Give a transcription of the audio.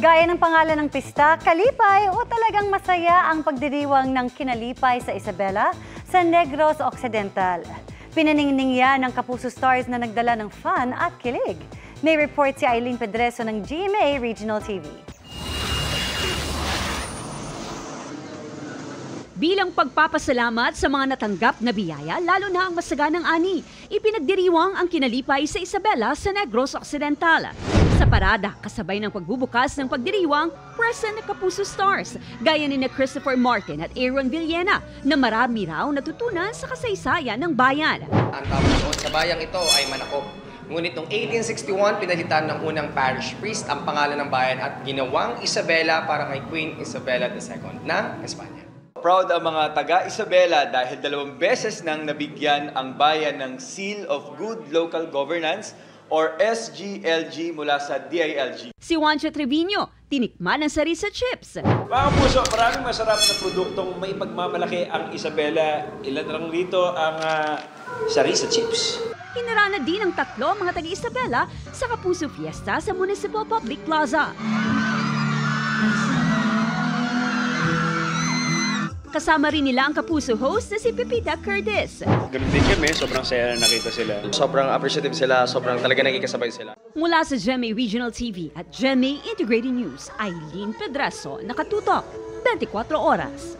Gaya ng pangalan ng pista, Kalipay o talagang masaya ang pagdiriwang ng Kinalipay sa Isabela sa Negros Occidental. Pinaningning yan ng Kapuso Stars na nagdala ng fun at kilig. May report si Eileen Pedreso ng GMA Regional TV. Bilang pagpapasalamat sa mga natanggap na biyaya, lalo na ang masaganang ani, ipinagdiriwang ang Kinalipay sa Isabela sa Negros Occidental. Sa parada, kasabay ng pagbubukas ng pagdiriwang, present na Kapuso Stars, gaya ni Christopher Martin at Aaron Villena, na marami raw natutunan sa kasaysayan ng bayan. Ang tawag doon sa bayang ito ay Manakop. Ngunit noong 1861, pinalitan ng unang parish priest ang pangalan ng bayan at ginawang Isabela para kay Queen Isabella II ng Espanya. Proud ang mga taga-Isabela dahil 2 beses nang nabigyan ang bayan ng Seal of Good Local Governance or SGLG mula sa DILG. Si Juancho Trevino, tinikman ang sarisa chips. Mga puso, maraming masarap na produktong may pagmamalaki ang Isabela. Ilan lang dito ang sarisa chips. Hinarana din ng 3 mga taga-Isabela sa Kapuso Fiesta sa Municipal Public Plaza. Kasama rin nila ang Kapuso host na si Pepita Curtis. Ganun din kami, sobrang saya na nakita sila. Sobrang appreciative sila, sobrang talaga nagkikasabay sila. Mula sa GMA Regional TV at GMA Integrated News, Eileen Pedreso, nakatutok, 24 oras.